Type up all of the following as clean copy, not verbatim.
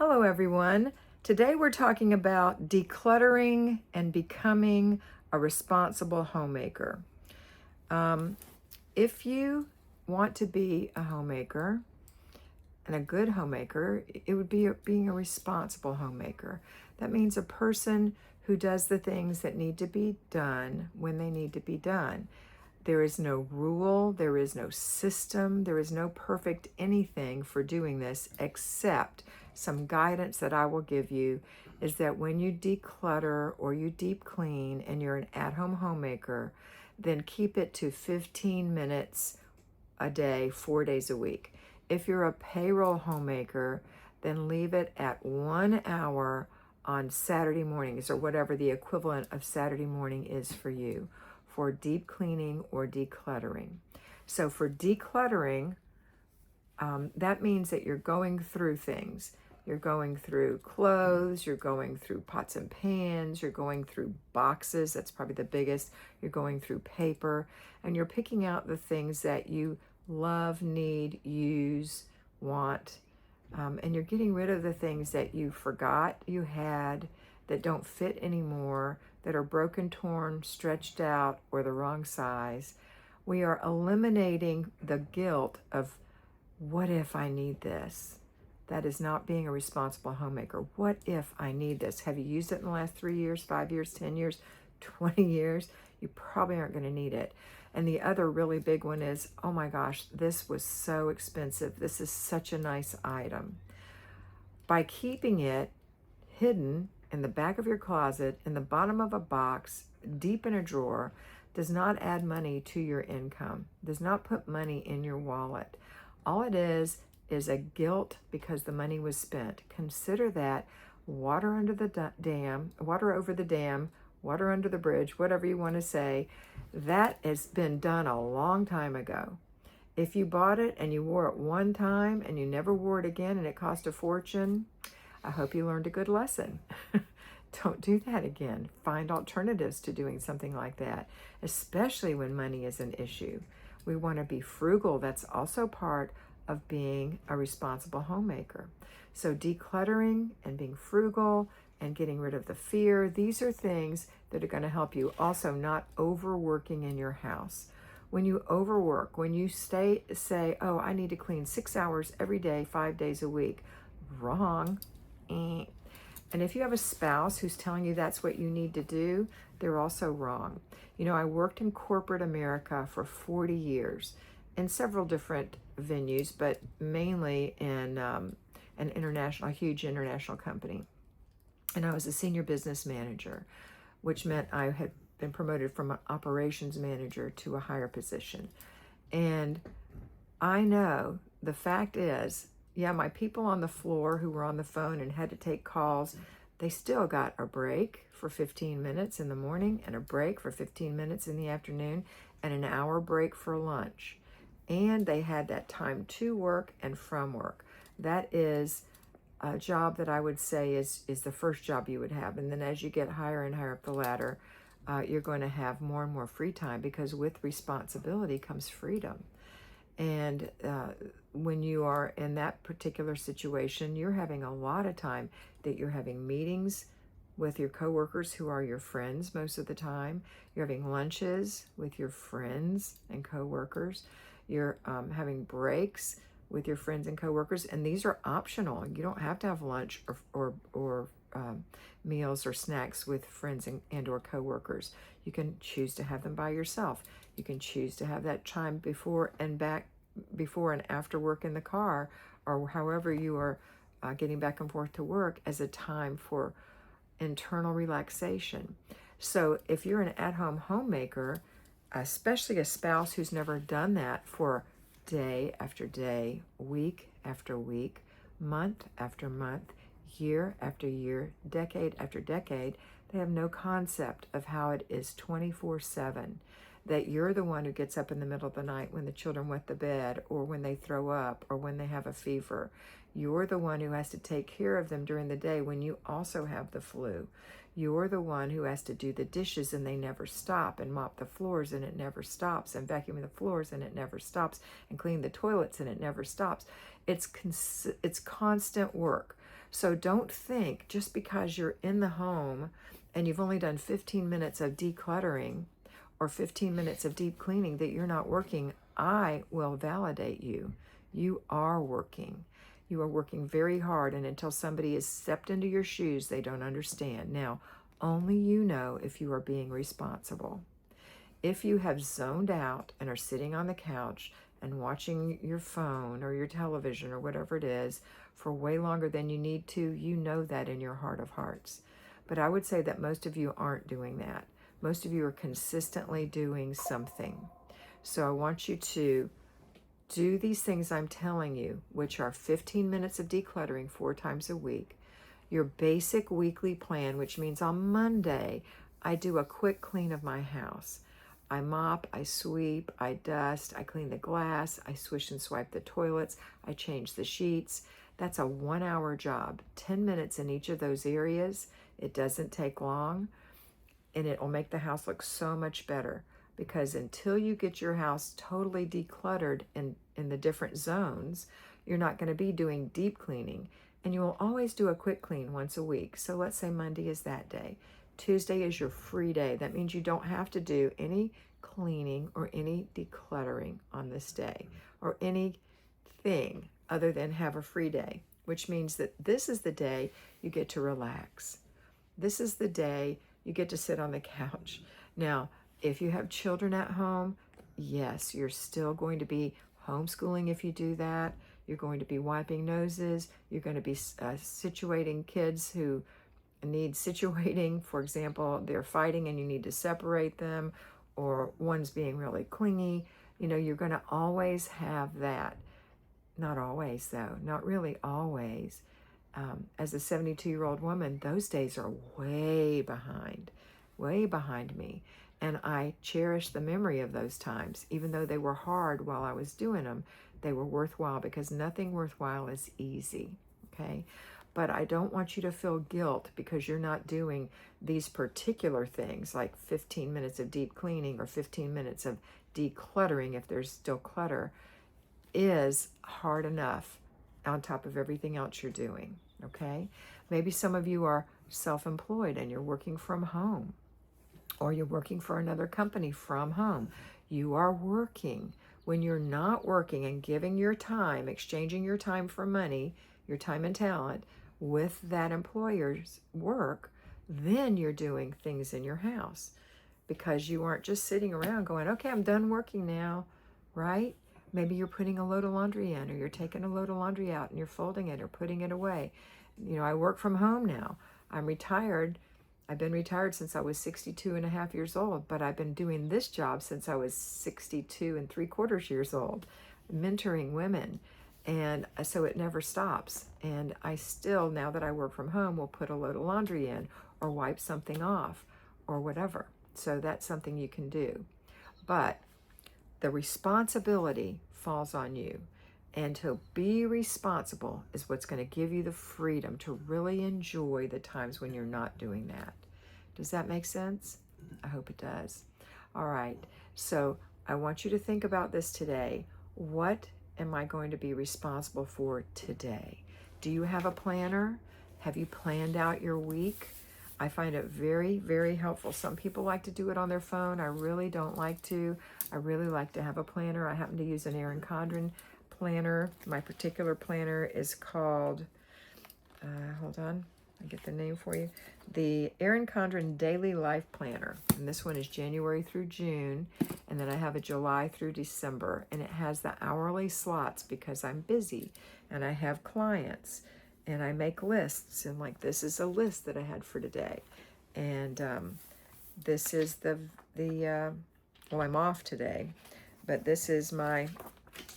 Hello, everyone. Today we're talking about decluttering and becoming a responsible homemaker. If you want to be a homemaker and a good homemaker, it would be being a responsible homemaker. That means a person who does the things that need to be done when they need to be done. There is no rule, there is no system, there is no perfect anything for doing this except some guidance that I will give you is that when you declutter or you deep clean and you're an at-home homemaker, then keep it to 15 minutes a day, 4 days a week. If you're a payroll homemaker, then leave it at 1 hour on Saturday mornings or whatever the equivalent of Saturday morning is for you for deep cleaning or decluttering. So for decluttering, that means that you're going through things. You're going through clothes, you're going through pots and pans, you're going through boxes, that's probably the biggest, you're going through paper, and you're picking out the things that you love, need, use, want, and you're getting rid of the things that you forgot you had, that don't fit anymore, that are broken, torn, stretched out, or the wrong size. We are eliminating the guilt of, what if I need this? That is not being a responsible homemaker. What if I need this? Have you used it in the last 3 years, 5 years, 10 years, 20 years? You probably aren't going to need it. And the other really big one is, oh my gosh, this was so expensive. This is such a nice item. By keeping it hidden in the back of your closet, in the bottom of a box, deep in a drawer, does not add money to your income, does not put money in your wallet. All it is a guilt because the money was spent. Consider that water under the dam, water over the dam, water under the bridge, whatever you want to say, that has been done a long time ago. If you bought it and you wore it one time and you never wore it again and it cost a fortune, I hope you learned a good lesson. Don't do that again. Find alternatives to doing something like that, especially when money is an issue. We want to be frugal. That's also part of being a responsible homemaker. So decluttering and being frugal and getting rid of the fear, these are things that are going to help you. Also, not overworking in your house. When you overwork, when you say, oh, I need to clean 6 hours every day, 5 days a week, wrong. And if you have a spouse who's telling you that's what you need to do, they're also wrong. You know, I worked in corporate America for 40 years in several different venues, but mainly in a huge international company. And I was a senior business manager, which meant I had been promoted from an operations manager to a higher position. And I know the fact is, yeah, my people on the floor who were on the phone and had to take calls, they still got a break for 15 minutes in the morning and a break for 15 minutes in the afternoon and an hour break for lunch. And they had that time to work and from work. That is a job that I would say is the first job you would have. And then as you get higher and higher up the ladder, you're going to have more and more free time, because with responsibility comes freedom. And when you are in that particular situation, you're having a lot of time that you're having meetings with your coworkers who are your friends most of the time. You're having lunches with your friends and coworkers. You're having breaks with your friends and coworkers, and these are optional. You don't have to have lunch or meals or snacks with friends and or coworkers. You can choose to have them by yourself. You can choose to have that time before and after work in the car, or however you are getting back and forth to work, as a time for internal relaxation. So if you're an at-home homemaker, especially a spouse who's never done that for day after day, week after week, month after month, year after year, decade after decade, they have no concept of how it is 24/7. That you're the one who gets up in the middle of the night when the children wet the bed, or when they throw up, or when they have a fever. You're the one who has to take care of them during the day when you also have the flu. You're the one who has to do the dishes and they never stop, and mop the floors and it never stops, and vacuum the floors and it never stops, and clean the toilets and it never stops. It's constant work. So don't think just because you're in the home and you've only done 15 minutes of decluttering or 15 minutes of deep cleaning that you're not working. I will validate you. You are working. You are working very hard, and until somebody has stepped into your shoes, they don't understand. Now, only you know if you are being responsible. If you have zoned out and are sitting on the couch and watching your phone or your television or whatever it is for way longer than you need to, you know that in your heart of hearts. But I would say that most of you aren't doing that. Most of you are consistently doing something. So I want you to do these things I'm telling you, which are 15 minutes of decluttering 4 times a week, your basic weekly plan, which means on Monday, I do a quick clean of my house. I mop, I sweep, I dust, I clean the glass, I swish and swipe the toilets, I change the sheets. That's a 1-hour job, 10 minutes in each of those areas. It doesn't take long, and it will make the house look so much better. Because until you get your house totally decluttered in the different zones, you're not going to be doing deep cleaning. And you will always do a quick clean once a week. So let's say Monday is that day. Tuesday is your free day. That means you don't have to do any cleaning or any decluttering on this day or anything other than have a free day, which means that this is the day you get to relax. This is the day you get to sit on the couch. Now, if you have children at home, yes, you're still going to be homeschooling if you do that. You're going to be wiping noses. You're going to be situating kids who need situating. For example, they're fighting and you need to separate them, or one's being really clingy. You know, you're going to always have that. Not always, though. Not really always. As a 72-year-old woman, those days are way behind me. And I cherish the memory of those times. Even though they were hard while I was doing them, they were worthwhile, because nothing worthwhile is easy, okay? But I don't want you to feel guilt because you're not doing these particular things, like 15 minutes of deep cleaning or 15 minutes of decluttering, if there's still clutter, is hard enough on top of everything else you're doing, okay? Maybe some of you are self-employed and you're working from home, or you're working for another company from home. You are working. When you're not working and giving your time, exchanging your time for money, your time and talent with that employer's work, then you're doing things in your house, because you aren't just sitting around going, okay, I'm done working now, right? Maybe you're putting a load of laundry in, or you're taking a load of laundry out and you're folding it or putting it away. You know, I work from home now. I'm retired. I've been retired since I was 62 and a half years old, but I've been doing this job since I was 62 and 3/4 years old, mentoring women. And so it never stops. And I still, now that I work from home, will put a load of laundry in or wipe something off or whatever. So that's something you can do. But the responsibility falls on you. And to be responsible is what's going to give you the freedom to really enjoy the times when you're not doing that. Does that make sense? I hope it does. All right. So I want you to think about this today. What am I going to be responsible for today? Do you have a planner? Have you planned out your week? I find it very, very helpful. Some people like to do it on their phone. I really don't like to. I really like to have a planner. I happen to use an Erin Condren planner. My particular planner is called, hold on, I get the name for you. The Erin Condren Daily Life Planner. And this one is January through June. And then I have a July through December. And it has the hourly slots because I'm busy and I have clients and I make lists. And like, this is a list that I had for today. And this is well, I'm off today, but this is my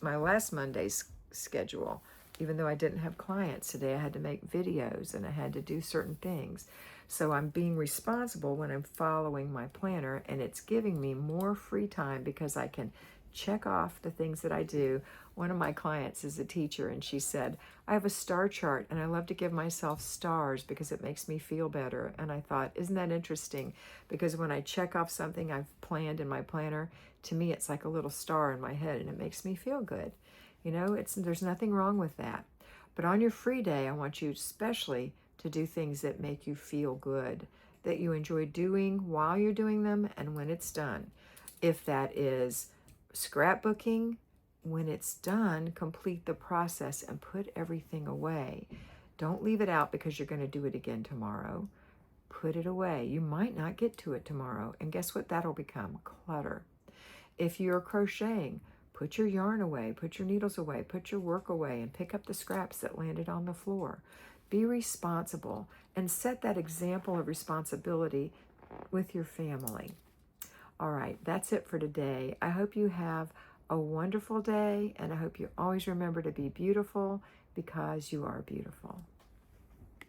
last Monday's schedule. Even though I didn't have clients today, I had to make videos and I had to do certain things. So I'm being responsible when I'm following my planner, and it's giving me more free time because I can check off the things that I do. One of my clients is a teacher, and she said, I have a star chart and I love to give myself stars because it makes me feel better. And I thought, isn't that interesting? Because when I check off something I've planned in my planner, to me it's like a little star in my head and it makes me feel good. You know, there's nothing wrong with that. But on your free day, I want you especially to do things that make you feel good, that you enjoy doing while you're doing them and when it's done. If that is scrapbooking, when it's done, complete the process and put everything away. Don't leave it out because you're going to do it again tomorrow. Put it away. You might not get to it tomorrow. And guess what that'll become? Clutter. If you're crocheting, put your yarn away, put your needles away, put your work away, and pick up the scraps that landed on the floor. Be responsible and set that example of responsibility with your family. All right, that's it for today. I hope you have a wonderful day, and I hope you always remember to be beautiful because you are beautiful.